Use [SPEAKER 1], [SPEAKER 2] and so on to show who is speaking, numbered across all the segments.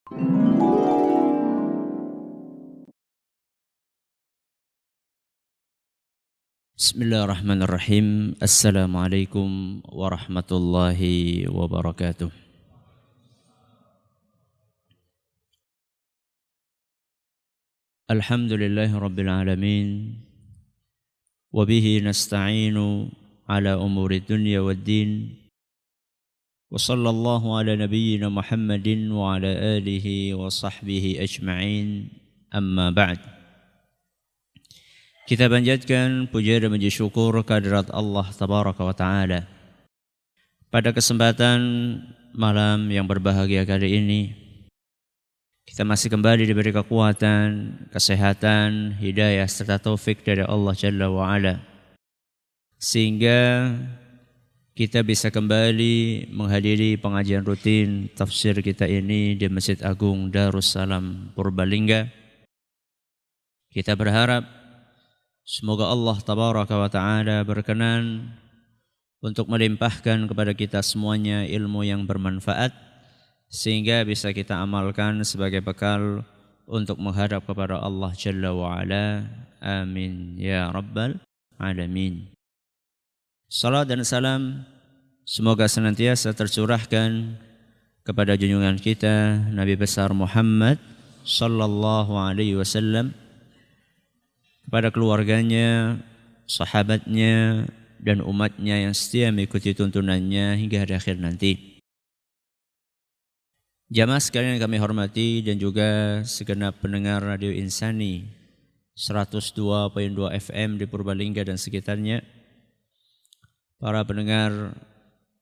[SPEAKER 1] Bismillahirrahmanirrahim. Assalamualaikum warahmatullahi wabarakatuh. Alhamdulillahi rabbil alamin. Wabihi nasta'inu ala umuri dunya waddin. Wa sallallahu ala nabiyyina Muhammadin wa ala alihi wa sahbihi ajma'in. Amma ba'd. Kita panjatkan puja dan puji syukur kehadirat Allah Tabaraka wa Ta'ala. Pada kesempatan malam yang berbahagia kali ini, kita masih kembali diberi kekuatan, kesehatan, hidayah serta taufik dari Allah Jalla wa Ala, sehingga kita bisa kembali menghadiri pengajian rutin tafsir kita ini di Masjid Agung Darussalam Purbalingga. Kita berharap semoga Allah Tabaraka wa Ta'ala berkenan untuk melimpahkan kepada kita semuanya ilmu yang bermanfaat, sehingga bisa kita amalkan sebagai bekal untuk menghadap kepada Allah Jalla wa Ala. Amin ya Rabbal Alamin. Salat dan salam semoga senantiasa tercurahkan kepada junjungan kita Nabi besar Muhammad sallallahu alaihi wasallam, kepada keluarganya, sahabatnya, dan umatnya yang setia mengikuti tuntunannya hingga hari akhir nanti. Jamaah sekalian yang kami hormati dan juga segenap pendengar Radio Insani 102.2 FM di Purbalingga dan sekitarnya, para pendengar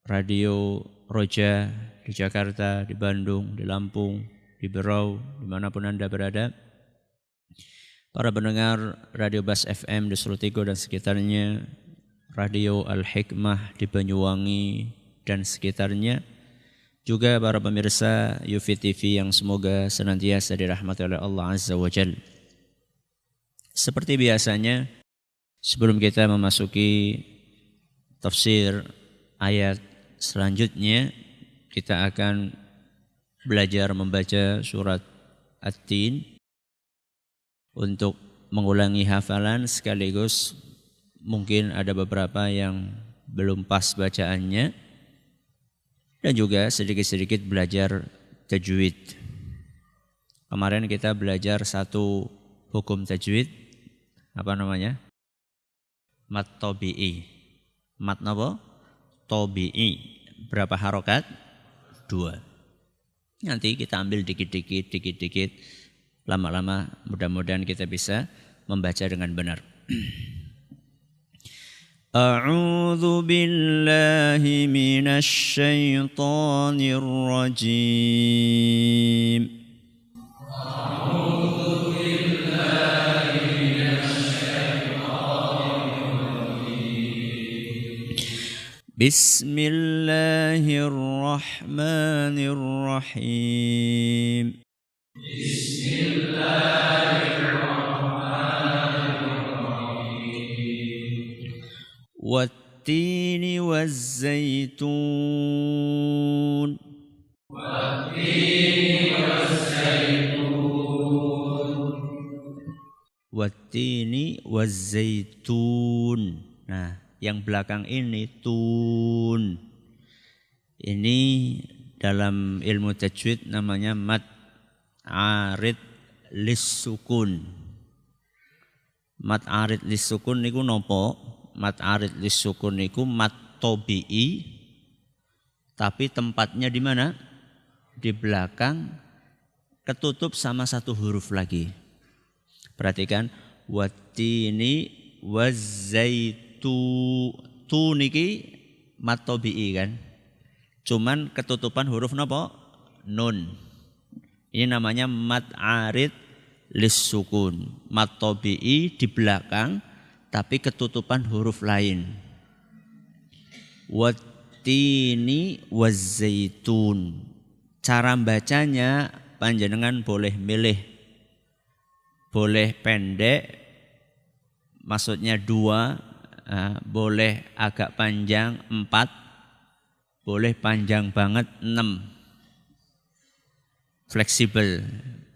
[SPEAKER 1] Radio Roja di Jakarta, di Bandung, di Lampung, di Berau, dimanapun Anda berada, para pendengar Radio Bas FM di Surutigo dan sekitarnya, Radio Al-Hikmah di Banyuwangi dan sekitarnya, juga para pemirsa Yufi TV yang semoga senantiasa dirahmati oleh Allah Azza wa Jalla. Seperti biasanya, sebelum kita memasuki tafsir ayat selanjutnya, kita akan belajar membaca surat At-Tin untuk mengulangi hafalan, sekaligus mungkin ada beberapa yang belum pas bacaannya, dan juga sedikit-sedikit belajar tajwid. Kemarin kita belajar satu hukum tajwid, apa namanya? Mat tabi'i. Mat apa? Tabi'i. Berapa harokat? 2. Nanti kita ambil dikit-dikit. Lama-lama mudah-mudahan kita bisa membaca dengan benar. A'udzu billahi minasy syaithanir rajim. A'udzu billahi minasy syaithanir rajim. Bismillahirrahmanirrahim. Wat-tini waz-zaitun. Wat-tini waz-zaitun. Nah, yang belakang ini tun. Ini dalam ilmu tajwid namanya mad arid lis-sukun. Mad arid lis-sukun niku nopo? Mad arid lis-sukun niku mad tabi'i, tapi tempatnya di mana? Di belakang, ketutup sama satu huruf lagi. Perhatikan, wattini wazzaitu. Tu niki mad tabi'i kan? Cuman ketutupan huruf nopo? Nun. Ini namanya mad arid lis-sukun. Mad tabi'i di belakang, tapi ketutupan huruf lain. Wattini wazzaitun. Cara bacanya panjenengan boleh milih. Boleh pendek, maksudnya 2, boleh agak panjang 4, boleh panjang banget 6. fleksibel.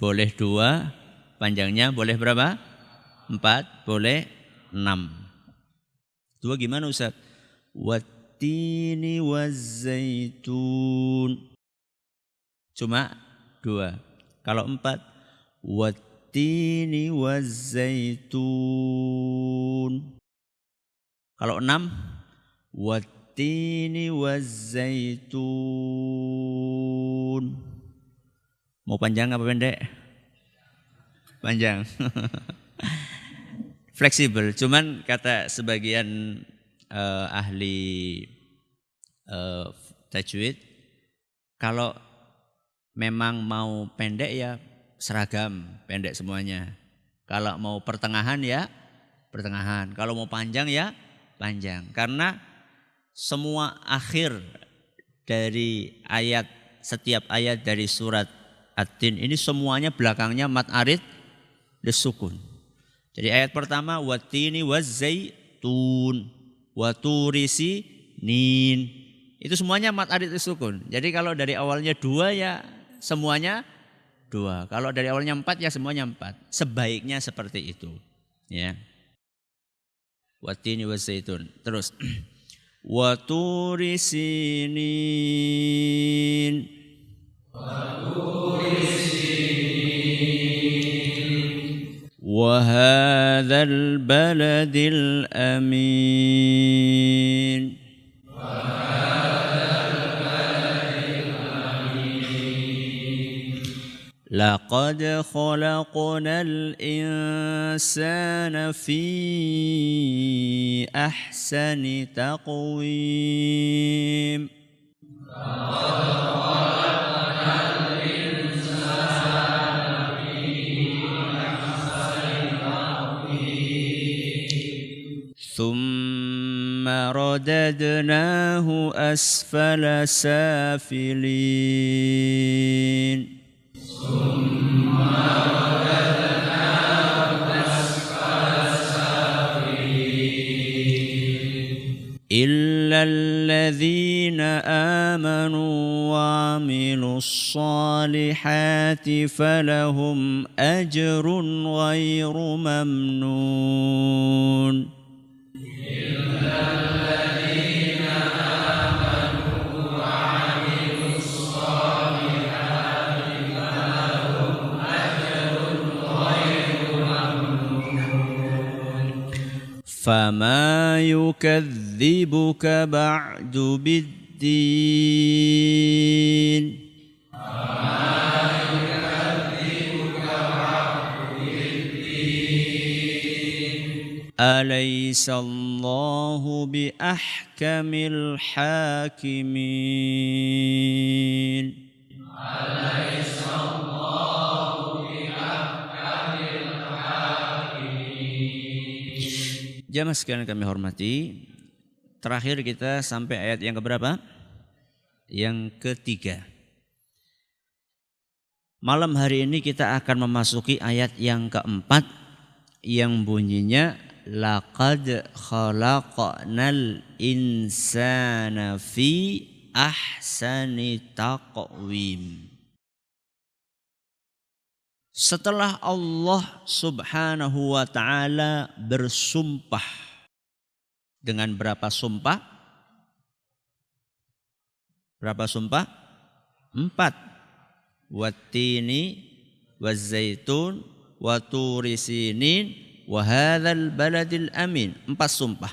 [SPEAKER 1] Boleh 2, panjangnya boleh berapa? 4, boleh 6. 2 gimana Ustaz? Wattini wazzaitun. Cuma 2. Kalau 4, wattini wazzaitun. Kalau 6, wattini wazzaitun. Mau panjang apa pendek? Panjang. Fleksibel. Cuman kata sebagian ahli tajwid, kalau memang mau pendek ya seragam, pendek semuanya. Kalau mau pertengahan ya pertengahan. Kalau mau panjang ya panjang. Karena semua akhir dari ayat, setiap ayat dari surat At-Tin ini semuanya belakangnya mad arid lisukun. Jadi ayat pertama wattini wazzaitun waturi sinin. Itu semuanya mad arid lisukun. Jadi kalau dari awalnya 2 ya semuanya 2. Kalau dari awalnya 4 ya semuanya 4. Sebaiknya seperti itu. Ya. Wattini wazzaitun. Terus waturi sinin. وهذا البلد الأمين لقد خلقنا الإنسان في أحسن تقويم ثم رددناه أسفل سافلين إلا الذين آمنوا وعملوا الصالحات فلهم أجر غير ممنون فما يكذبك بعد بالدين أليس الله بأحكم الحاكمين Jamaah sekalian kami hormati, terakhir kita sampai ayat yang keberapa? Yang ketiga. Malam hari ini kita akan memasuki ayat yang keempat yang bunyinya laqad khalaqnal insana fi ahsani taqwim. Setelah Allah subhanahu wa ta'ala bersumpah dengan berapa sumpah? Berapa sumpah? 4. Wattini wazzaitun waturi sinin wa hadzal baladil amin. 4 sumpah.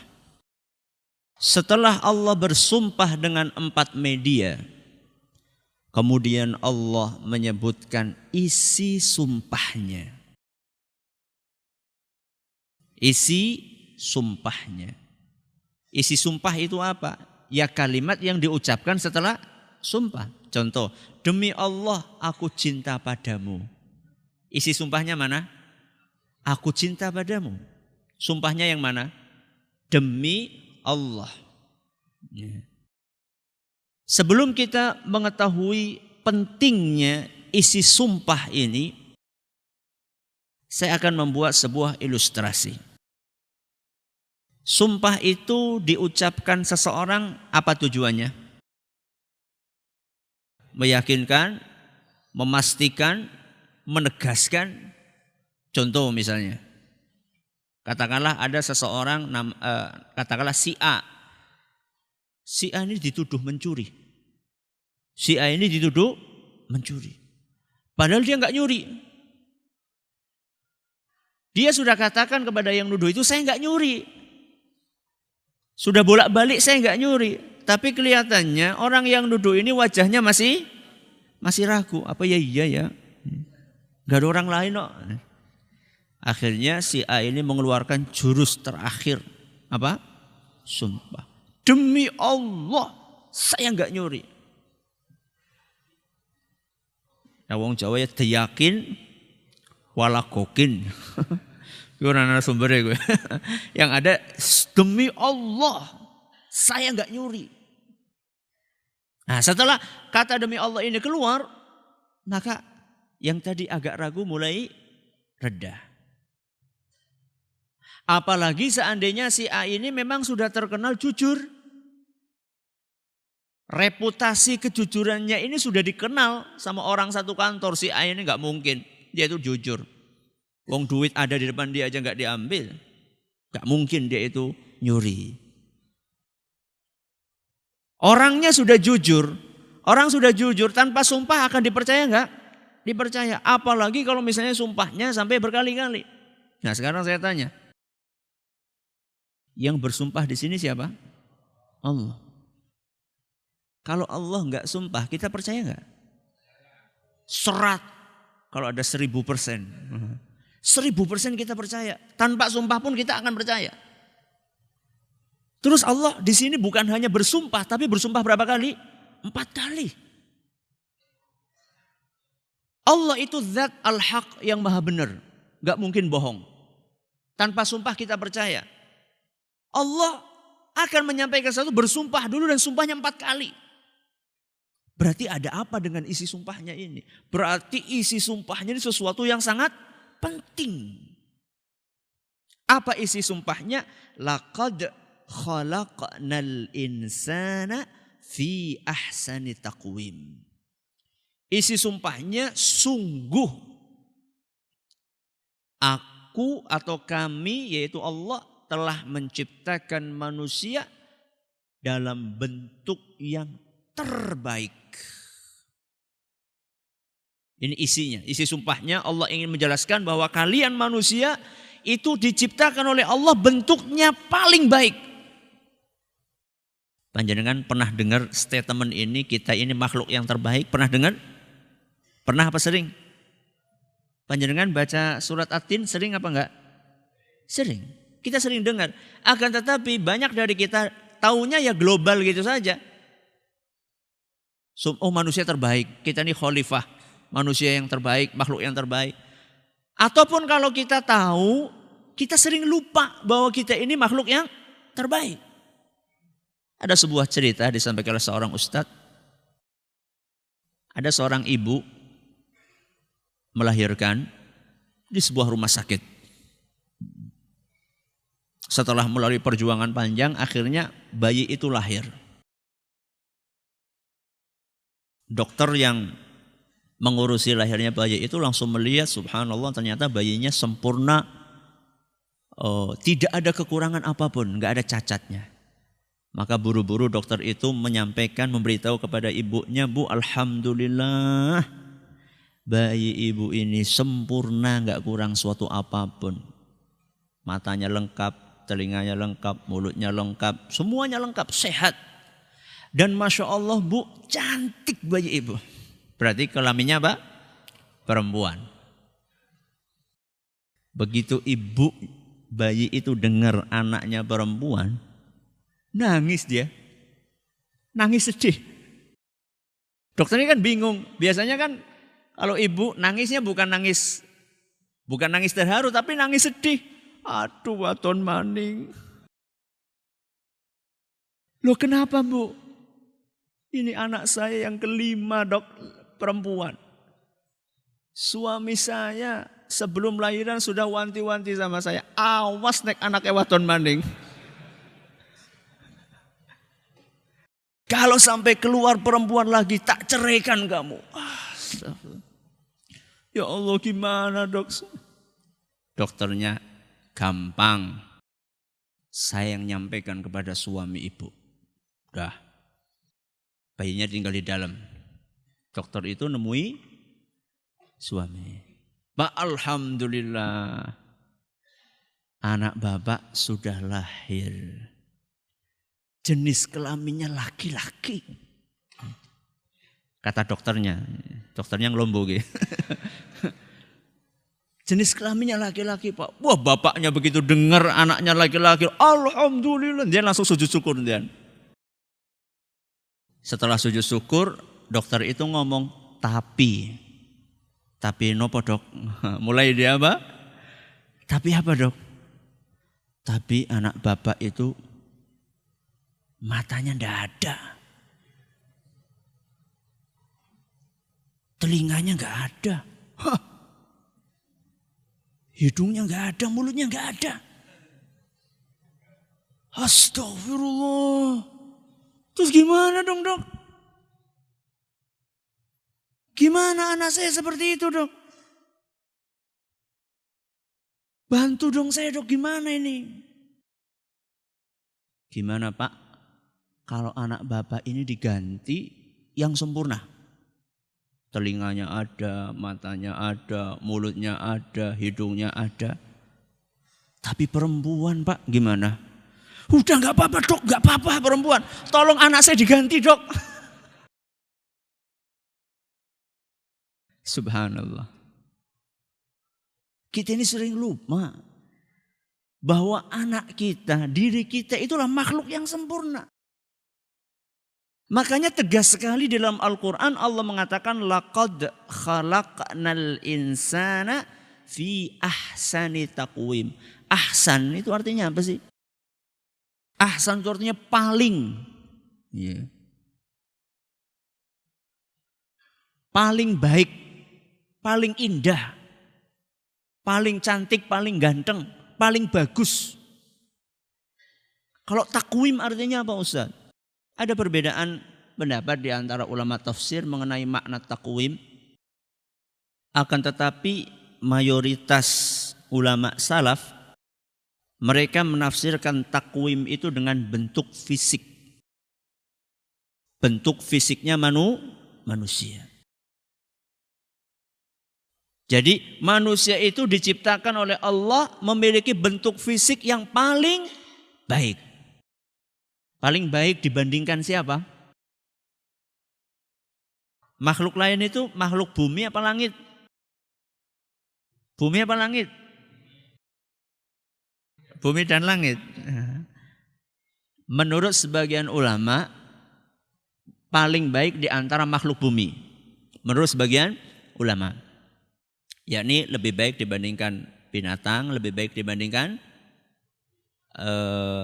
[SPEAKER 1] Setelah Allah bersumpah dengan 4 media, kemudian Allah menyebutkan isi sumpahnya. Isi sumpahnya. Isi sumpah itu apa? Ya kalimat yang diucapkan setelah sumpah. Contoh, demi Allah aku cinta padamu. Isi sumpahnya mana? Aku cinta padamu. Sumpahnya yang mana? Demi Allah. Ya. Sebelum kita mengetahui pentingnya isi sumpah ini, saya akan membuat sebuah ilustrasi. Sumpah itu diucapkan seseorang, apa tujuannya? Meyakinkan memastikan, menegaskan. Contoh misalnya, katakanlah ada seseorang, katakanlah si A. Si A ini dituduh mencuri. Si A ini dituduh mencuri. Padahal dia nggak nyuri. Dia sudah katakan kepada yang nuduh itu, saya nggak nyuri. Sudah bolak-balik saya nggak nyuri. Tapi kelihatannya orang yang nuduh ini wajahnya masih ragu. Apa ya iya ya? Nggak ada orang lain kok. Akhirnya si A ini mengeluarkan jurus terakhir. Apa? Sumpah. Demi Allah, saya nggak nyuri. Nah, wong Jawa ya diyakin walakokin. Gue narasumbernya gue. Yang ada demi Allah, saya nggak nyuri. Nah, setelah kata demi Allah ini keluar, maka yang tadi agak ragu mulai reda. Apalagi seandainya si A ini memang sudah terkenal jujur. Reputasi kejujurannya ini sudah dikenal sama orang satu kantor. Si A ini nggak mungkin, dia itu jujur. Wong duit ada di depan dia aja nggak diambil. Nggak mungkin dia itu nyuri. Orangnya sudah jujur. Orang sudah jujur tanpa sumpah akan dipercaya nggak? Dipercaya. Apalagi kalau misalnya sumpahnya sampai berkali-kali. Nah sekarang saya tanya. Yang bersumpah di sini siapa? Allah. Kalau Allah nggak sumpah, kita percaya nggak? 100. Kalau ada 1000%. 1000% kita percaya. Tanpa sumpah pun kita akan percaya. Terus Allah di sini bukan hanya bersumpah, tapi bersumpah berapa kali? 4 kali. Allah itu zat al-haq yang maha benar. Nggak mungkin bohong. Tanpa sumpah kita percaya. Allah akan menyampaikan sesuatu bersumpah dulu dan sumpahnya 4 kali. Berarti ada apa dengan isi sumpahnya ini? Berarti isi sumpahnya ini sesuatu yang sangat penting. Apa isi sumpahnya? Laqad khalaqnal insana fi ahsani taqwim. Isi sumpahnya sungguh aku atau kami yaitu Allah telah menciptakan manusia dalam bentuk yang terbaik. Ini isinya, isi sumpahnya Allah ingin menjelaskan bahwa kalian manusia itu diciptakan oleh Allah bentuknya paling baik. Panjenengan pernah dengar statement ini, kita ini makhluk yang terbaik? Pernah dengar? Pernah apa sering? Panjenengan baca surat At-Tin sering apa enggak? Sering. Kita sering dengar. Akan tetapi banyak dari kita taunya ya global gitu saja. Oh manusia terbaik. Kita ini khalifah. Manusia yang terbaik, makhluk yang terbaik. Ataupun kalau kita tahu, kita sering lupa bahwa kita ini makhluk yang terbaik. Ada sebuah cerita disampaikan oleh seorang ustadz. Ada seorang ibu melahirkan di sebuah rumah sakit. Setelah melalui perjuangan panjang, akhirnya bayi itu lahir. Dokter yang mengurusi lahirnya bayi itu langsung melihat, subhanallah ternyata bayinya sempurna. Tidak ada kekurangan apapun, nggak ada cacatnya. Maka buru-buru dokter itu menyampaikan, memberitahu kepada ibunya, Bu, alhamdulillah bayi ibu ini sempurna, nggak kurang suatu apapun. Matanya lengkap, telinganya lengkap, mulutnya lengkap, semuanya lengkap, sehat. Dan Masya Allah Bu, cantik bayi ibu. Berarti kelaminnya apa? Perempuan. Begitu ibu bayi itu dengar anaknya perempuan, nangis dia. Nangis sedih. Dokter ini kan bingung. Biasanya kan kalau ibu nangisnya bukan nangis terharu, tapi nangis sedih. Aduh waton maning. Loh kenapa Bu? Ini anak saya yang kelima dok, perempuan. Suami saya sebelum lahiran sudah wanti-wanti sama saya. Awas nek anaknya waton maning. Kalau sampai keluar perempuan lagi tak ceraikan kamu. Ya Allah gimana dok? Dokternya gampang. Saya yang nyampaikan kepada suami ibu. Udah. Bayinya tinggal di dalam. Dokter itu nemui suami. Pak alhamdulillah. Anak bapak sudah lahir. Jenis kelaminnya laki-laki. Kata dokternya ngelombo gitu. Jenis kelaminnya laki-laki Pak. Wah bapaknya begitu dengar anaknya laki-laki. Alhamdulillah. Dia langsung sujud syukur. Dia. Setelah sujud syukur, dokter itu ngomong, tapi nopo dok? Mulai dia apa? Tapi apa dok? Tapi anak bapak itu matanya ndak ada. Telinganya nggak ada. Hah. Hidungnya nggak ada, mulutnya nggak ada. Astagfirullah. Terus gimana dong dok? Gimana anak saya seperti itu dok? Bantu dong saya dok, gimana ini? Gimana pak? Kalau anak bapak ini diganti yang sempurna. Telinganya ada, matanya ada, mulutnya ada, hidungnya ada. Tapi perempuan pak gimana? Udah gak apa-apa dok, gak apa-apa perempuan. Tolong anak saya diganti dok. Subhanallah. Kita ini sering lupa bahwa anak kita, diri kita itulah makhluk yang sempurna. Makanya tegas sekali dalam Al-Quran Allah mengatakan laqad khalaqnal insana fi ahsani taqwim. Ahsan itu artinya apa sih? Ahsan itu artinya paling. Yeah. Paling baik, paling indah, paling cantik, paling ganteng, paling bagus. Kalau takwim artinya apa Ustaz? Ada perbedaan pendapat di antara ulama tafsir mengenai makna takwim. Akan tetapi mayoritas ulama salaf mereka menafsirkan takwim itu dengan bentuk fisik. Bentuk fisiknya manusia. Jadi manusia itu diciptakan oleh Allah memiliki bentuk fisik yang paling baik. Paling baik dibandingkan siapa? Makhluk lain itu makhluk bumi apa langit? Bumi apa langit? Bumi dan langit. Menurut sebagian ulama, paling baik di antara makhluk bumi. Menurut sebagian ulama. Yakni lebih baik dibandingkan binatang, lebih baik dibandingkan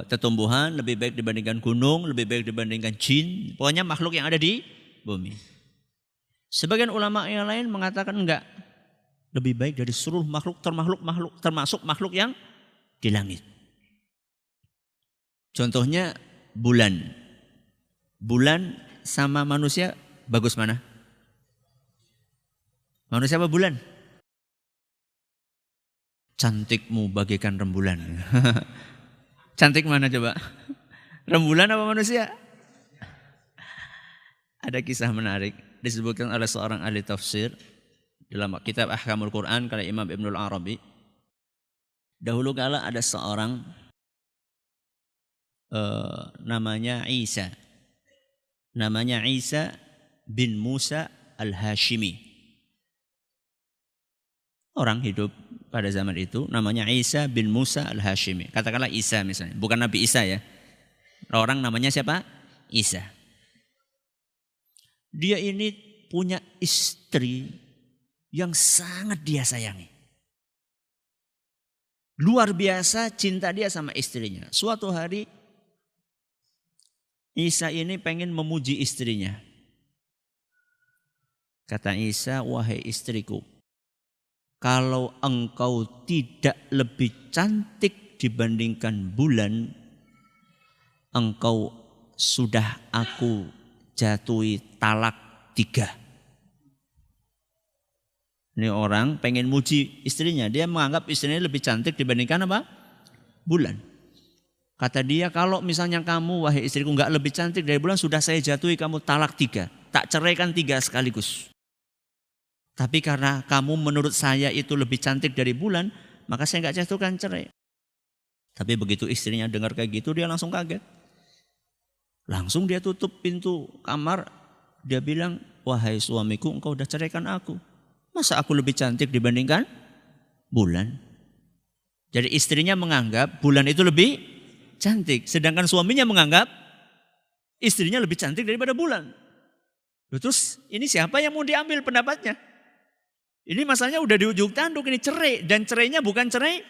[SPEAKER 1] tetumbuhan, lebih baik dibandingkan gunung, lebih baik dibandingkan jin. Pokoknya makhluk yang ada di bumi. Sebagian ulama yang lain mengatakan enggak. Lebih baik dari seluruh makhluk termasuk makhluk yang di langit. Contohnya bulan. Bulan sama manusia bagus mana? Manusia apa bulan? Cantikmu bagaikan rembulan. Cantik mana coba? Rembulan apa manusia? Ada kisah menarik disebutkan oleh seorang ahli tafsir dalam kitab Ahkamul Quran karya Imam Ibnul Arabi. Dahulu kala ada seorang namanya Isa. Namanya Isa bin Musa al-Hashimi. Orang hidup pada zaman itu namanya Isa bin Musa al-Hashimi. Katakanlah Isa misalnya. Bukan Nabi Isa ya. Orang namanya siapa? Isa. Dia ini punya istri yang sangat dia sayangi. Luar biasa cinta dia sama istrinya. Suatu hari Isa ini pengen memuji istrinya. Kata Isa, wahai istriku, kalau engkau tidak lebih cantik dibandingkan bulan, engkau sudah aku jatuhi talak 3. Ini orang pengen muji istrinya. Dia menganggap istrinya lebih cantik dibandingkan apa? Bulan. Kata dia, kalau misalnya kamu, wahai istriku, enggak lebih cantik dari bulan, sudah saya jatuhi kamu talak 3. Tak ceraikan 3 sekaligus. Tapi karena kamu menurut saya itu lebih cantik dari bulan, maka saya enggak jatuhkan cerai. Tapi begitu istrinya dengar kayak gitu, dia langsung kaget. Langsung dia tutup pintu kamar. Dia bilang, wahai suamiku, engkau udah ceraikan aku. Masa aku lebih cantik dibandingkan bulan? Jadi istrinya menganggap bulan itu lebih cantik. Sedangkan suaminya menganggap istrinya lebih cantik daripada bulan. Terus ini siapa yang mau diambil pendapatnya? Ini masalahnya udah di ujung tanduk, ini cerai. Dan cerainya bukan cerai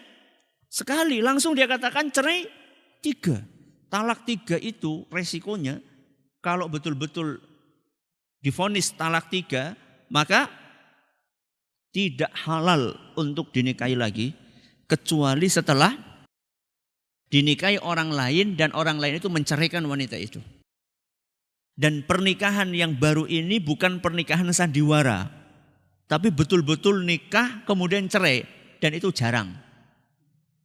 [SPEAKER 1] sekali. Langsung dia katakan cerai 3. Talak 3 itu resikonya kalau betul-betul divonis talak 3, maka tidak halal untuk dinikahi lagi kecuali setelah dinikahi orang lain dan orang lain itu menceraikan wanita itu. Dan pernikahan yang baru ini bukan pernikahan sandiwara, tapi betul-betul nikah kemudian cerai, dan itu jarang.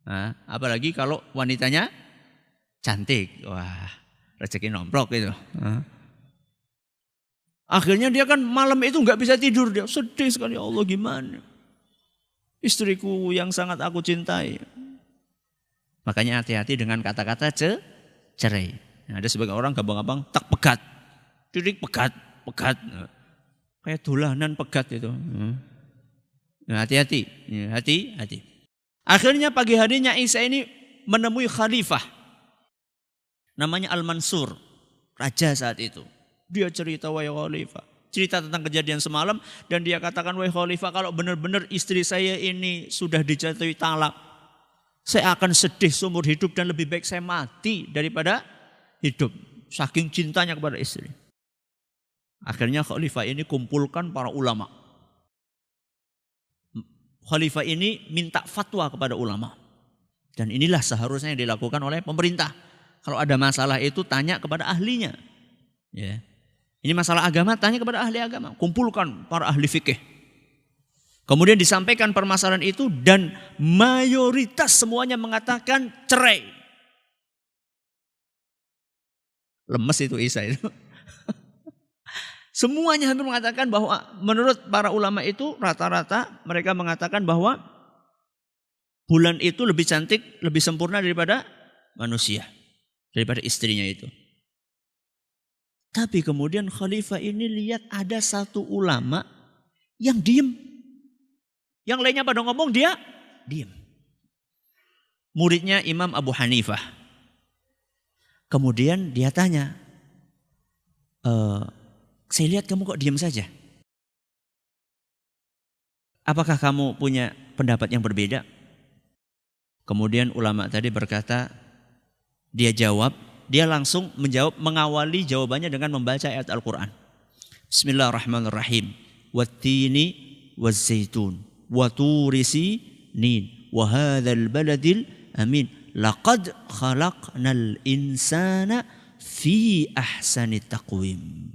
[SPEAKER 1] Nah, apalagi kalau wanitanya cantik, wah rezeki nomplok itu. Akhirnya dia kan malam itu nggak bisa tidur, dia sedih sekali. Ya Allah, gimana istriku yang sangat aku cintai. Makanya hati-hati dengan kata-kata cerai. Nah, ada sebagian orang gampang-gampang tak pegat, titik pegat. Kayak dolanan pegat itu. Nah, hati-hati. Akhirnya pagi harinya Isa ini menemui khalifah. Namanya Al-Mansur, raja saat itu. Dia cerita, wahai khalifah, cerita tentang kejadian semalam, dan dia katakan, wahai khalifah, kalau benar-benar istri saya ini sudah dijatuhi talak, saya akan sedih seumur hidup dan lebih baik saya mati daripada hidup. Saking cintanya kepada istri. Akhirnya khalifah ini kumpulkan para ulama. Khalifah ini minta fatwa kepada ulama. Dan inilah seharusnya yang dilakukan oleh pemerintah. Kalau ada masalah itu tanya kepada ahlinya. Ya. Ini masalah agama, tanya kepada ahli agama. Kumpulkan para ahli fikih. Kemudian disampaikan permasalahan itu dan mayoritas semuanya mengatakan cerai. Lemes itu Isa itu. Semuanya hampir mengatakan bahwa menurut para ulama itu rata-rata mereka mengatakan bahwa bulan itu lebih cantik, lebih sempurna daripada manusia. Daripada istrinya itu. Tapi kemudian khalifah ini lihat ada satu ulama yang diem. Yang lainnya pada ngomong, dia diem. Muridnya Imam Abu Hanifah. Kemudian dia tanya, saya lihat kamu kok diem saja. Apakah kamu punya pendapat yang berbeda? Kemudian ulama tadi berkata, dia langsung menjawab, mengawali jawabannya dengan membaca ayat Al-Quran. Bismillahirrahmanirrahim. Wattini wazzaitun waturi sinin wa hadzal baladil amin. Laqad khalaqnal insana fi ahsani taqwim.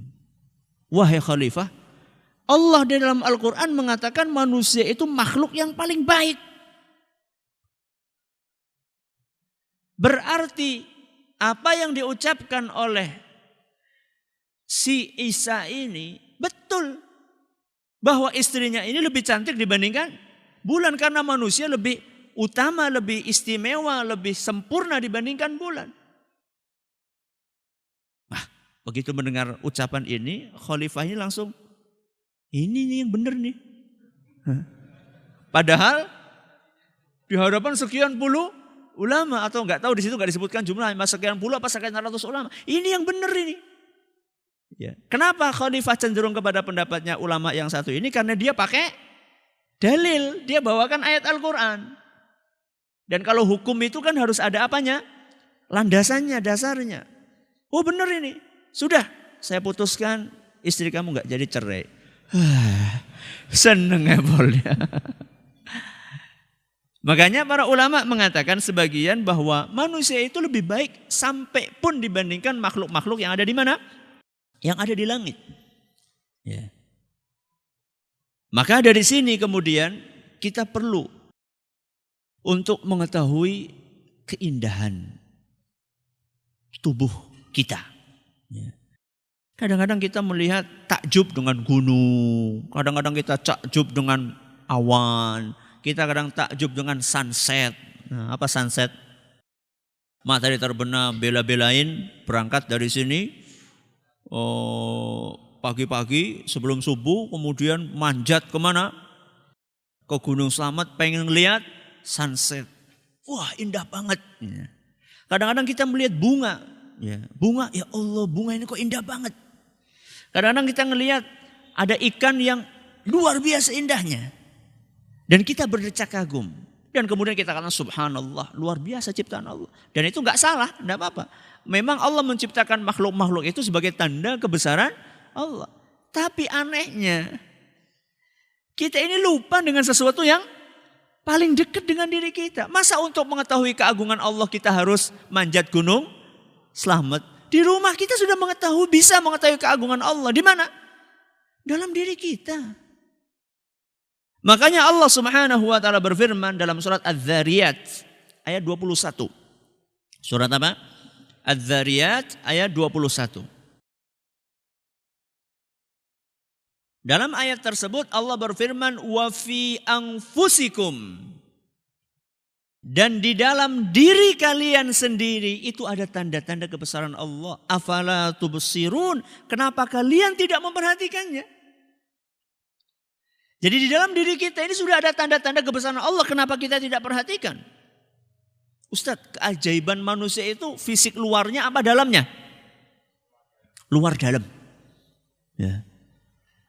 [SPEAKER 1] Wahai khalifah, Allah di dalam Al-Quran mengatakan manusia itu makhluk yang paling baik. Berarti apa yang diucapkan oleh si Isa ini betul. Bahwa istrinya ini lebih cantik dibandingkan bulan. Karena manusia lebih utama, lebih istimewa, lebih sempurna dibandingkan bulan. Nah, begitu mendengar ucapan ini, khalifah ini langsung, ini nih yang benar nih. Padahal di hadapan sekian puluh ulama, atau nggak tahu di situ nggak disebutkan jumlah, sekian puluh apa sekian ratus ulama. Ini yang benar ini. Ya. Kenapa khalifah cenderung kepada pendapatnya ulama yang satu ini? Karena dia pakai dalil, dia bawakan ayat Al-Quran. Dan kalau hukum itu kan harus ada apanya? Landasannya, dasarnya. Oh benar ini, sudah saya putuskan istri kamu nggak jadi cerai. Seneng ya boleh. Makanya para ulama mengatakan sebagian bahwa manusia itu lebih baik sampai pun dibandingkan makhluk-makhluk yang ada di mana? Yang ada di langit. Ya. Maka dari sini kemudian kita perlu untuk mengetahui keindahan tubuh kita. Kadang-kadang kita melihat takjub dengan gunung, kadang-kadang kita takjub dengan awan, kita kadang takjub dengan sunset. Nah, apa sunset? Matahari terbenam, bela-belain berangkat dari sini pagi-pagi sebelum subuh, kemudian manjat kemana? Ke Gunung Slamet, pengen lihat sunset. Wah, indah banget. Kadang-kadang kita melihat bunga. Bunga, ya Allah, bunga ini kok indah banget. Kadang-kadang kita ngelihat ada ikan yang luar biasa indahnya. Dan kita berdecak kagum. Dan kemudian kita katakan subhanallah, luar biasa ciptaan Allah. Dan itu enggak salah, enggak apa-apa. Memang Allah menciptakan makhluk-makhluk itu sebagai tanda kebesaran Allah. Tapi anehnya, kita ini lupa dengan sesuatu yang paling dekat dengan diri kita. Masa untuk mengetahui keagungan Allah kita harus manjat gunung Slamet? Di rumah kita sudah bisa mengetahui keagungan Allah. Di mana? Dalam diri kita. Makanya Allah Subhanahu wa taala berfirman dalam surat Az-Zariyat ayat 21. Surat apa? Az-Zariyat ayat 21. Dalam ayat tersebut Allah berfirman wa fi anfusikum, dan di dalam diri kalian sendiri itu ada tanda-tanda kebesaran Allah. Afala tubsirun, kenapa kalian tidak memperhatikannya? Jadi di dalam diri kita ini sudah ada tanda-tanda kebesaran Allah, kenapa kita tidak perhatikan? Ustadz, keajaiban manusia itu fisik luarnya apa dalamnya? Luar dalam. Ya.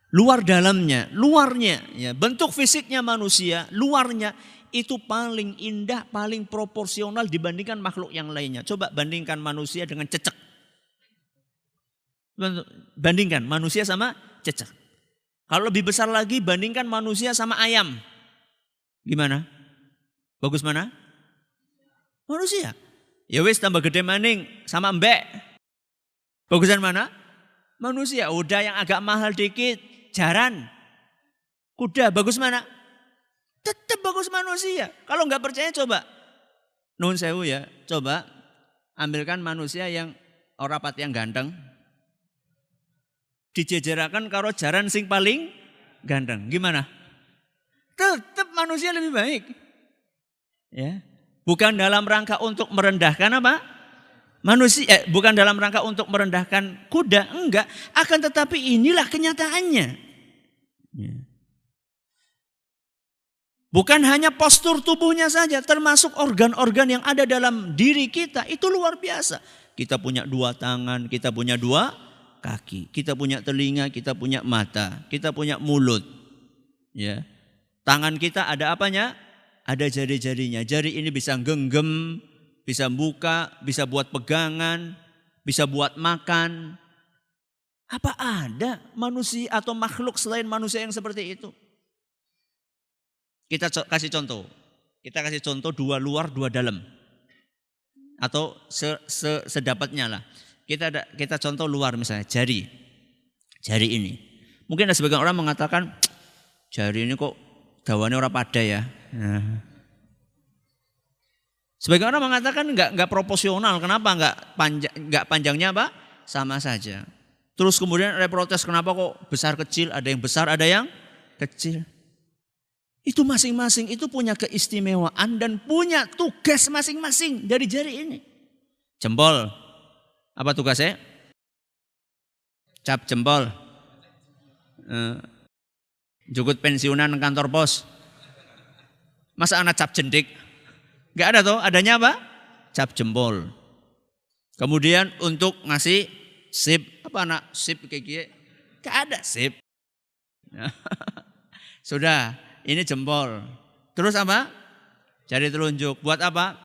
[SPEAKER 1] Luar dalamnya, luarnya, ya, bentuk fisiknya manusia, luarnya itu paling indah, paling proporsional dibandingkan makhluk yang lainnya. Coba bandingkan manusia dengan cecek. Bandingkan manusia sama cecek. Kalau lebih besar lagi bandingkan manusia sama ayam. Gimana? Bagus mana? Manusia. Ya wis tambah gede maning sama mbek. Bagusan mana? Manusia. Udah yang agak mahal dikit, jaran. Kuda, bagus mana? Tetap bagus manusia. Kalau nggak percaya coba. Nun sewu ya, coba ambilkan manusia yang ora pati yang ganteng. Dijejerakan karo jaran sing paling ganteng. Gimana? Tetap manusia lebih baik. Ya. Bukan dalam rangka untuk merendahkan apa? Manusia, bukan dalam rangka untuk merendahkan kuda, enggak. Akan tetapi inilah kenyataannya. Ya. Bukan hanya postur tubuhnya saja, termasuk organ-organ yang ada dalam diri kita itu luar biasa. Kita punya 2 tangan, kita punya 2 kaki, kita punya telinga, kita punya mata, kita punya mulut. Ya. Tangan kita ada apanya? Ada jari-jarinya. Jari ini bisa genggam, bisa buka, bisa buat pegangan, bisa buat makan. Apa ada manusia atau makhluk selain manusia yang seperti itu? Kita kasih contoh. Kita kasih contoh 2 luar, 2 dalam. Atau sedapatnya lah. Kita contoh luar misalnya jari ini. Mungkin ada sebagian orang mengatakan jari ini kok dawane ora pada ya. Nah. Sebagian orang mengatakan enggak proporsional. Kenapa enggak panjangnya apa? Sama saja. Terus kemudian ada protes kenapa kok besar kecil, ada yang besar, ada yang kecil. Itu masing-masing itu punya keistimewaan dan punya tugas masing-masing dari jari ini. Jempol. Apa tugasnya? Cap jempol. Jukut pensiunan kantor pos. Masa anak cap jendik? Gak ada toh, adanya apa? Cap jempol. Kemudian untuk ngasih sip, apa anak sip kayak gini? Gak ada sip. Sudah, ini jempol. Terus apa? Jari telunjuk. Buat apa?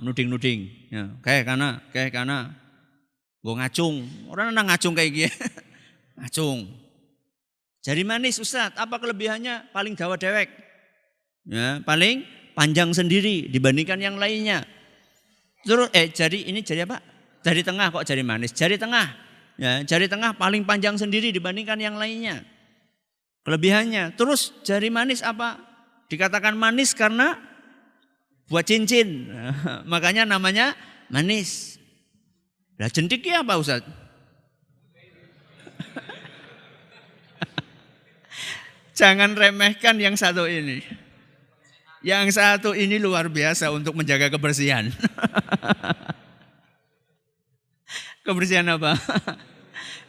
[SPEAKER 1] Nuding-nuding. Ya, kayak kana. Gue ngacung. Orang nang ngacung kayak gini. Ngacung. Jari manis Ustaz, apa kelebihannya? Paling dawa dewek. Ya, paling panjang sendiri dibandingkan yang lainnya. Terus jari apa? Jari tengah kok jari manis. Jari tengah. Ya, jari tengah paling panjang sendiri dibandingkan yang lainnya. Kelebihannya. Terus jari manis apa? Dikatakan manis karena buat cincin. Makanya namanya manis. Lah jentiknya apa Ustaz? Jangan remehkan yang satu ini. Yang satu ini luar biasa untuk menjaga kebersihan. Kebersihan apa?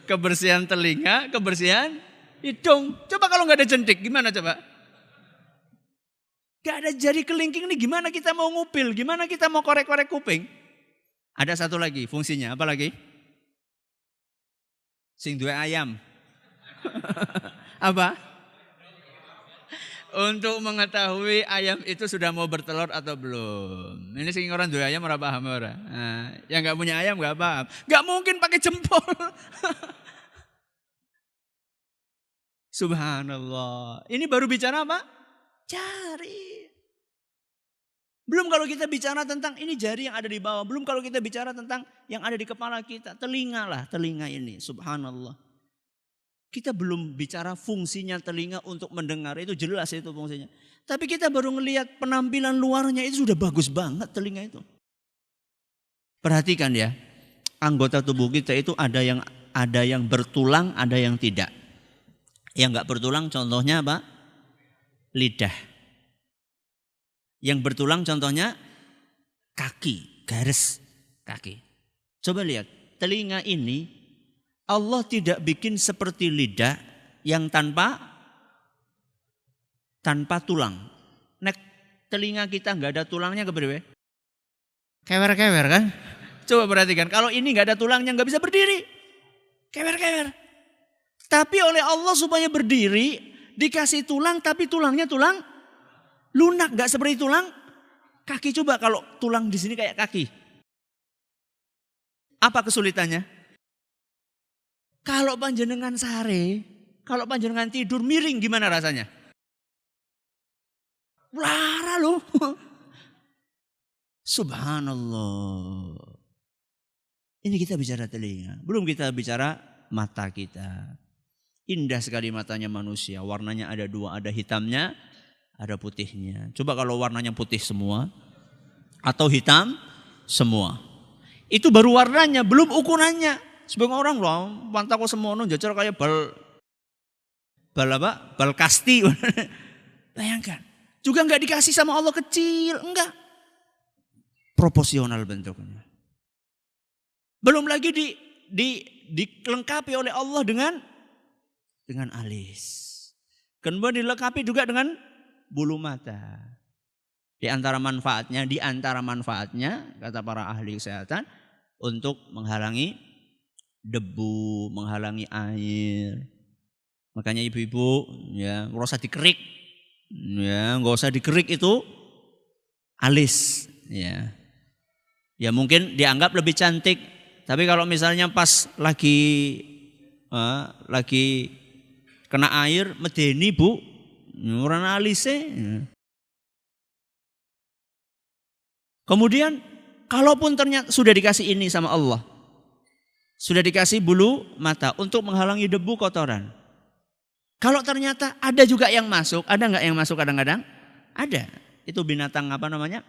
[SPEAKER 1] Kebersihan telinga, kebersihan hidung. Coba kalau nggak ada jentik, gimana coba? Gak ada jari kelingking ini gimana kita mau ngupil? Gimana kita mau korek-korek kuping? Ada satu lagi fungsinya, apa lagi? Sing duwe ayam. Apa? Untuk mengetahui ayam itu sudah mau bertelur atau belum. Ini sing orang duwe ayam ora paham ora. Nah, yang gak punya ayam gak paham. Gak mungkin pakai jempol. Subhanallah. Ini baru bicara apa? Jari. Belum kalau kita bicara tentang ini jari yang ada di bawah. Belum kalau kita bicara tentang yang ada di kepala kita. Telinga lah, telinga ini. Subhanallah. Kita belum bicara fungsinya telinga untuk mendengar. Itu jelas itu fungsinya. Tapi kita baru ngelihat penampilan luarnya itu sudah bagus banget telinga itu. Perhatikan ya. Anggota tubuh kita itu ada yang bertulang, ada yang tidak. Yang enggak bertulang contohnya apa? Lidah. Yang bertulang contohnya kaki, garis kaki. Coba lihat, telinga ini Allah tidak bikin seperti lidah yang tanpa tulang. Nek telinga kita nggak ada tulangnya kepriwe? Kewer-kewer kan? Coba perhatikan, kalau ini nggak ada tulangnya nggak bisa berdiri. Kewer-kewer. Tapi oleh Allah supaya berdiri dikasih tulang, tapi tulangnya tulang lunak, nggak seperti tulang kaki. Coba kalau tulang di sini kayak kaki. Apa kesulitannya? Kalau panjenengan sare, kalau panjenengan tidur miring gimana rasanya? Lara loh. Subhanallah. Ini kita bicara telinga. Belum kita bicara mata kita. Indah sekali matanya manusia. Warnanya ada dua, ada hitamnya, ada putihnya. Coba kalau warnanya putih semua atau hitam semua. Itu baru warnanya, belum ukurannya. Sebagian orang loh, mata kok semono jajar kayak bal apa? Bal kasti. Bayangkan. Juga enggak dikasih sama Allah kecil, enggak. Proporsional bentuknya. Belum lagi dilengkapi oleh Allah dengan alis. Kemudian dilengkapi juga dengan bulu mata. Di antara manfaatnya kata para ahli kesehatan untuk menghalangi debu, menghalangi air. Makanya ibu-ibu ya nggak usah dikerik, ya nggak usah dikerik itu alis, ya. Ya mungkin dianggap lebih cantik, tapi kalau misalnya pas lagi kena air medeni bu, orang alisnya. Ya. Kemudian kalaupun ternyata sudah dikasih ini sama Allah, sudah dikasih bulu mata untuk menghalangi debu kotoran. Kalau ternyata ada juga yang masuk, ada nggak yang masuk kadang-kadang? Ada. Itu binatang apa namanya?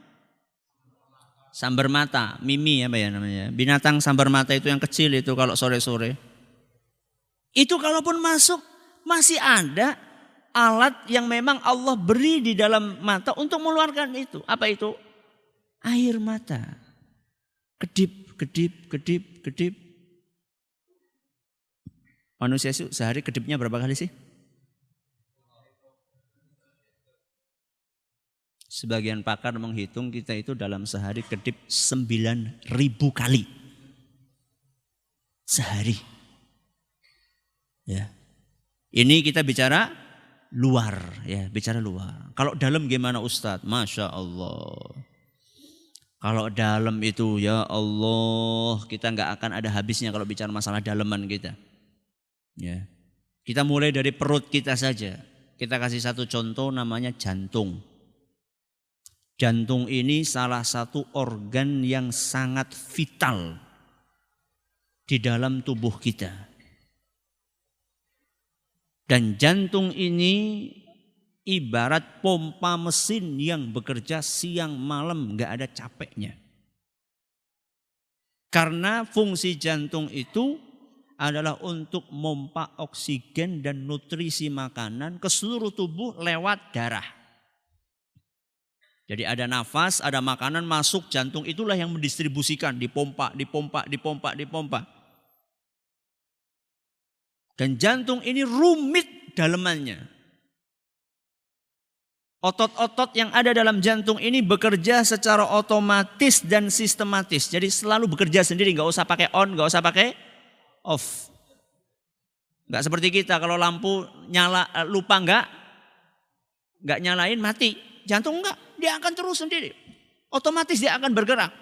[SPEAKER 1] Sambar mata, mimi apa ya namanya? Binatang sambar mata itu yang kecil itu kalau sore-sore. Itu kalaupun masuk masih ada alat yang memang Allah beri di dalam mata untuk mengeluarkan itu. Apa itu? Air mata. Kedip, kedip, kedip, kedip. Manusia sehari kedipnya berapa kali sih? Sebagian pakar menghitung kita itu dalam sehari kedip 9.000 kali. Sehari. Ya. Ini kita bicara luar, ya, bicara luar. Kalau dalam gimana Ustadz? Masya Allah. Kalau dalam itu ya Allah, kita nggak akan ada habisnya kalau bicara masalah daleman kita. Ya. Kita mulai dari perut kita saja. Kita kasih satu contoh namanya jantung. Jantung ini salah satu organ yang sangat vital di dalam tubuh kita. Dan jantung ini ibarat pompa mesin yang bekerja siang malam gak ada capeknya. Karena fungsi jantung itu adalah untuk memompa oksigen dan nutrisi makanan ke seluruh tubuh lewat darah. Jadi ada nafas, ada makanan masuk, jantung itulah yang mendistribusikan, dipompa. Dan jantung ini rumit dalemannya. Otot-otot yang ada dalam jantung ini bekerja secara otomatis dan sistematis. Jadi selalu bekerja sendiri, nggak usah pakai on, nggak usah pakai off. Nggak seperti kita kalau lampu nyala lupa nggak nyalain mati. Jantung enggak, dia akan terus sendiri. Otomatis dia akan bergerak.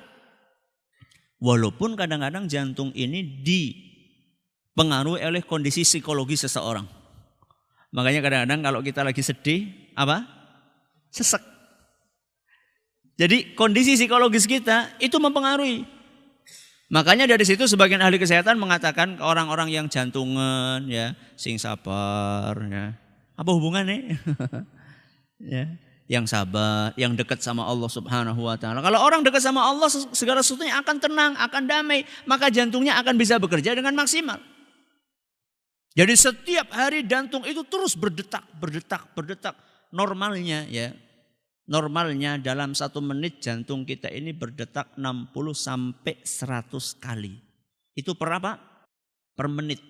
[SPEAKER 1] Walaupun kadang-kadang jantung ini dipengaruhi oleh kondisi psikologi seseorang. Makanya kadang-kadang kalau kita lagi sedih, sesek. Jadi kondisi psikologis kita itu mempengaruhi. Makanya dari situ sebagian ahli kesehatan mengatakan ke orang-orang yang jantungan, ya, sing sabar, ya. Apa hubungannya? Ya. Yang sabar, yang dekat sama Allah Subhanahu wa taala. Kalau orang dekat sama Allah, segala sesuatunya akan tenang, akan damai, maka jantungnya akan bisa bekerja dengan maksimal. Jadi setiap hari jantung itu terus berdetak. Normalnya ya. Normalnya dalam 1 menit jantung kita ini berdetak 60 sampai 100 kali. Itu per apa? Per menit.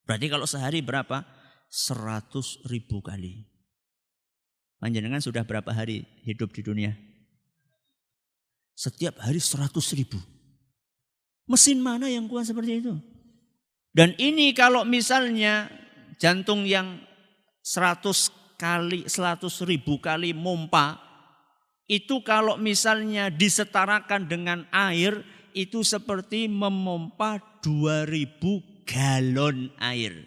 [SPEAKER 1] Berarti kalau sehari berapa? 100.000 kali. Panjenengan sudah berapa hari hidup di dunia? Setiap hari 100.000. Mesin mana yang kuat seperti itu? Dan ini kalau misalnya jantung yang 100.000 kali mompa, itu kalau misalnya disetarakan dengan air, itu seperti memompa 2.000 galon air.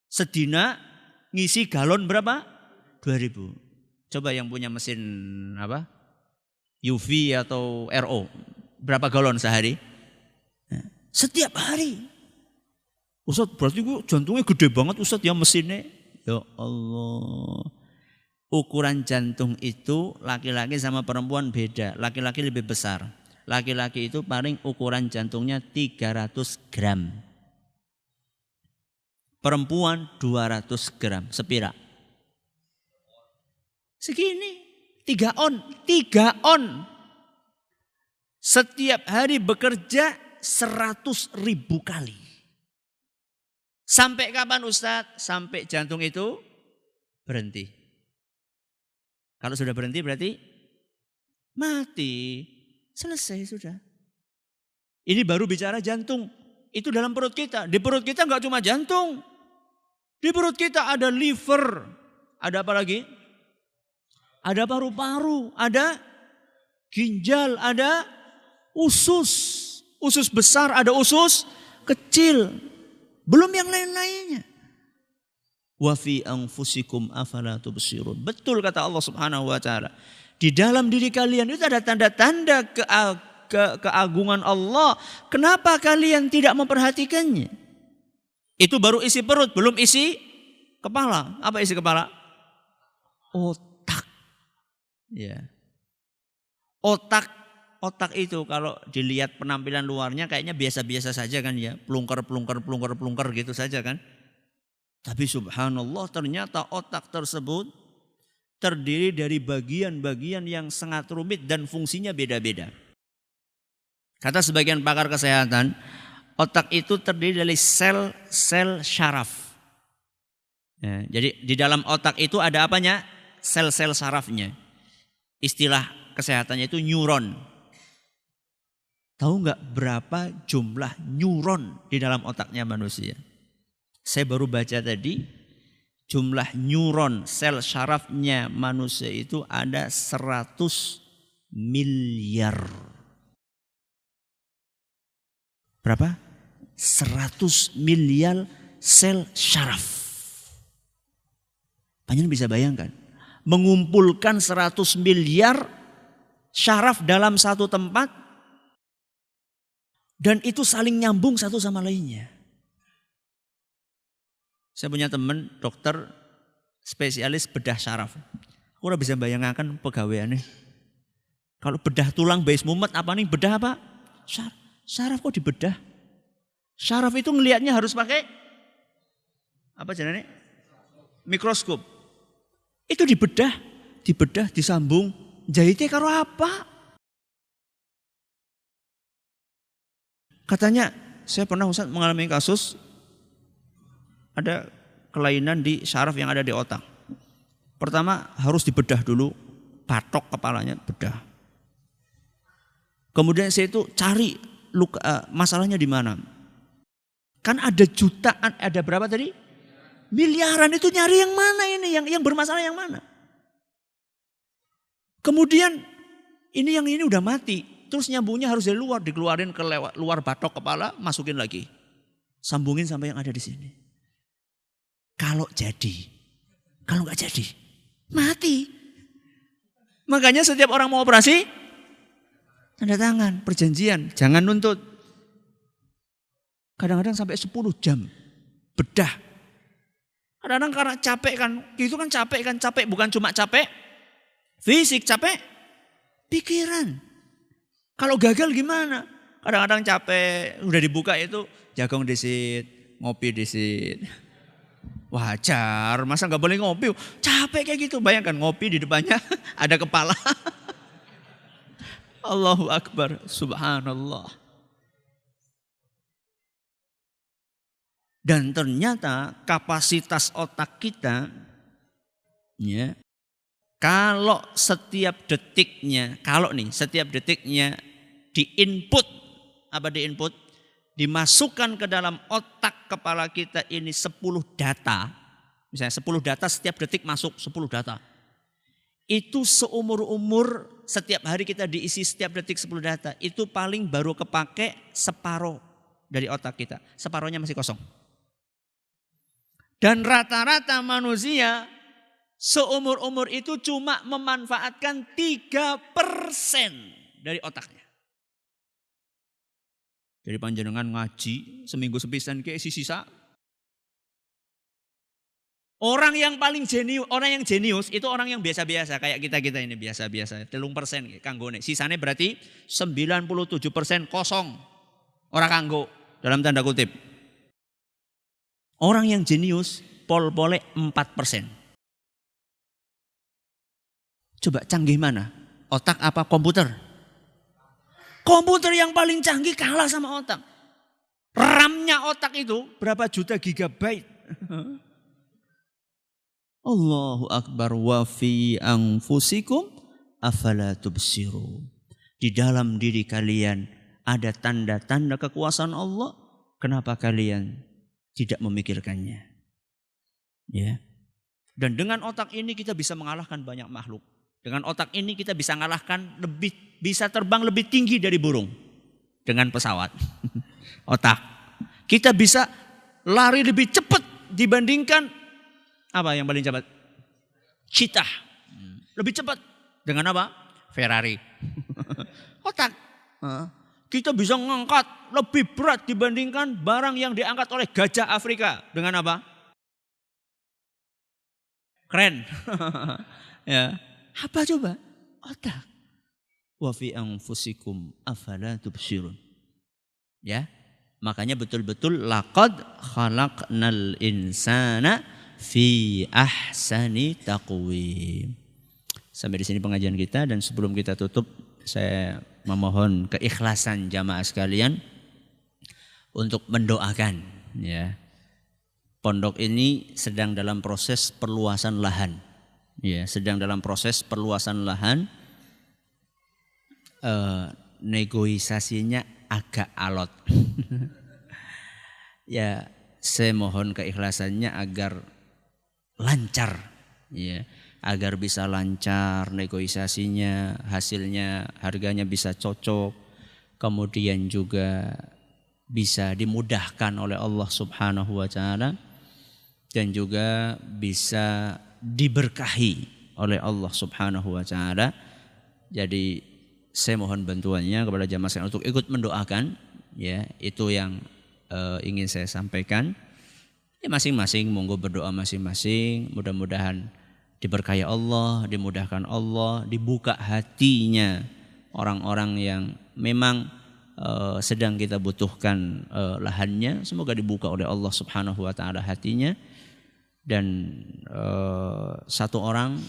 [SPEAKER 1] Sedina ngisi galon berapa? 2.000. Coba yang punya mesin UV atau RO, berapa galon sehari? Setiap hari. Ustaz, berarti gue jantungnya gede banget Ustaz ya mesinnya. Ya Allah. Ukuran jantung itu laki-laki sama perempuan beda. Laki-laki lebih besar. Laki-laki itu paling ukuran jantungnya 300 gram. Perempuan 200 gram. Sepira? Segini. 3 on. Setiap hari bekerja 100.000 kali. Sampai kapan Ustadz? Sampai jantung itu berhenti. Kalau sudah berhenti berarti mati. Selesai sudah. Ini baru bicara jantung. Itu dalam perut kita. Di perut kita enggak cuma jantung. Di perut kita ada liver. Ada apa lagi? Ada paru-paru. Ada ginjal. Ada usus. Usus besar, ada usus kecil. Belum yang lain-lainnya. Wa fi anfusikum afala tubsirun. Betul kata Allah Subhanahu wa taala. Di dalam diri kalian itu ada tanda-tanda keagungan Allah. Kenapa kalian tidak memperhatikannya? Itu baru isi perut, belum isi kepala. Apa isi kepala? Otak. Ya. Otak itu kalau dilihat penampilan luarnya kayaknya biasa-biasa saja kan ya. Pelungker gitu saja kan. Tapi subhanallah ternyata otak tersebut terdiri dari bagian-bagian yang sangat rumit dan fungsinya beda-beda. Kata sebagian pakar kesehatan, otak itu terdiri dari sel-sel syaraf. Ya, jadi di dalam otak itu ada apanya? Sel-sel sarafnya. Istilah kesehatannya itu neuron. Tahu nggak berapa jumlah neuron di dalam otaknya manusia? Saya baru baca tadi, jumlah neuron sel syarafnya manusia itu ada 100 miliar. Berapa? 100 miliar sel syaraf. Panjenengan bisa bayangkan, mengumpulkan 100 miliar syaraf dalam satu tempat, dan itu saling nyambung satu sama lainnya. Saya punya teman dokter spesialis bedah syaraf. Aku udah bisa bayangkan pegawaiannya. Kalau bedah tulang base mumet apa nih? Bedah apa? Syaraf kok dibedah? Syaraf itu ngelihatnya harus pakai apa jenenge? Mikroskop. Itu dibedah, disambung. Jahitnya karo apa? Katanya, saya pernah Ustaz mengalami kasus ada kelainan di syaraf yang ada di otak. Pertama harus dibedah dulu, patok kepalanya bedah. Kemudian saya itu cari masalahnya di mana. Kan ada jutaan, ada berapa tadi? Miliaran, itu nyari yang mana ini, yang bermasalah yang mana? Kemudian ini udah mati, terus nyambungnya harus dari luar, dikeluarin ke luar batok kepala, masukin lagi. Sambungin sampai yang ada di sini. Kalau nggak jadi, mati. Makanya setiap orang mau operasi, tanda tangan, perjanjian, jangan nuntut. Kadang-kadang sampai 10 jam bedah. Kadang-kadang karena capek kan, itu kan capek bukan cuma capek fisik, capek pikiran. Kalau gagal gimana? Kadang-kadang capek, udah dibuka itu jagung disit, ngopi disit. Wajar, masa nggak boleh ngopi? Capek kayak gitu, bayangkan ngopi di depannya ada kepala. Allahu Akbar, subhanallah. Dan ternyata kapasitas otak kita, ya, kalau setiap detiknya diinput, dimasukkan ke dalam otak kepala kita ini 10 data. Misalnya 10 data setiap detik masuk 10 data. Itu seumur-umur setiap hari kita diisi setiap detik 10 data. Itu paling baru kepake separuh dari otak kita. Separuhnya masih kosong. Dan rata-rata manusia seumur-umur itu cuma memanfaatkan 3% dari otaknya. Jadi panjenengan ngaji seminggu sepisan ke sisa. Orang yang paling jenius, orang yang jenius itu orang yang biasa-biasa kayak kita ini biasa-biasa. 3% kanggone. Sisanya berarti 97% kosong. Orang kanggo dalam tanda kutip. Orang yang jenius pol-pole 4%. Coba canggih mana? Otak apa komputer? Komputer yang paling canggih kalah sama otak. RAM-nya otak itu berapa juta gigabyte. Allahu Akbar, wa fi anfusikum afala tubsirun. Di dalam diri kalian ada tanda-tanda kekuasaan Allah. Kenapa kalian tidak memikirkannya? Ya. Dan dengan otak ini kita bisa mengalahkan banyak makhluk. Dengan otak ini kita bisa bisa terbang lebih tinggi dari burung dengan pesawat. Otak. Kita bisa lari lebih cepat dibandingkan apa yang paling cepat? Cheetah. Lebih cepat dengan apa? Ferrari. Otak. Kita bisa mengangkat lebih berat dibandingkan barang yang diangkat oleh gajah Afrika dengan apa? Keren. Ya. Apa coba? Otak. Wa fi anfusikum afala tubsirun. Ya. Makanya betul-betul laqad khalaqnal insana fi ahsani taqwim. Sampai di sini pengajian kita, dan sebelum kita tutup saya memohon keikhlasan jamaah sekalian untuk mendoakan, ya. Pondok ini sedang dalam proses perluasan lahan. Ya, sedang dalam proses perluasan lahan, negosiasinya agak alot. Ya, saya mohon keikhlasannya agar lancar, ya, agar bisa lancar negosiasinya, hasilnya, harganya bisa cocok, kemudian juga bisa dimudahkan oleh Allah Subhanahu wa taala, dan juga bisa diberkahi oleh Allah Subhanahu wa taala. Jadi saya mohon bantuannya kepada jamaah sekalian untuk ikut mendoakan, ya, itu yang ingin saya sampaikan. Ya masing-masing monggo berdoa masing-masing, mudah-mudahan diberkahi Allah, dimudahkan Allah, dibuka hatinya orang-orang yang memang sedang kita butuhkan lahannya, semoga dibuka oleh Allah Subhanahu wa taala hatinya. Dan satu orang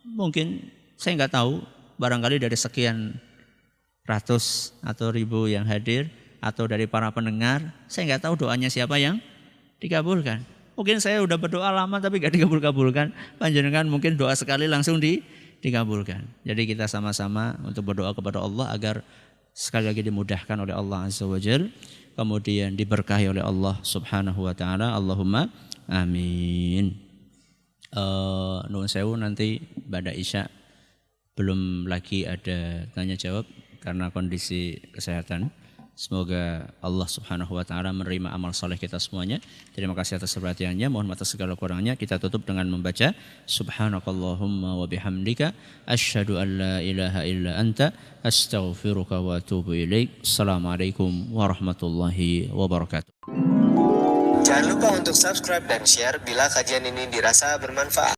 [SPEAKER 1] mungkin saya nggak tahu, barangkali dari sekian ratus atau ribu yang hadir atau dari para pendengar, saya nggak tahu doanya siapa yang dikabulkan. Mungkin saya udah berdoa lama tapi gak dikabul-kabulkan. Panjenengan mungkin doa sekali langsung dikabulkan. Jadi kita sama-sama untuk berdoa kepada Allah agar sekali lagi dimudahkan oleh Allah Azza wa Jalla, kemudian diberkahi oleh Allah Subhanahu wa taala. Allahumma amin. Nuwun sewu, nanti pada Isya belum lagi ada tanya jawab karena kondisi kesehatan. Semoga Allah Subhanahu wa taala menerima amal saleh kita semuanya. Terima kasih atas perhatiannya. Mohon maaf atas segala kurangnya. Kita tutup dengan membaca subhanakallahumma wa bihamdika asyhadu an la ilaha illa anta astaghfiruka wa atubu ilaik. Assalamualaikum warahmatullahi wabarakatuh.
[SPEAKER 2] Jangan lupa untuk subscribe dan share bila kajian ini dirasa bermanfaat.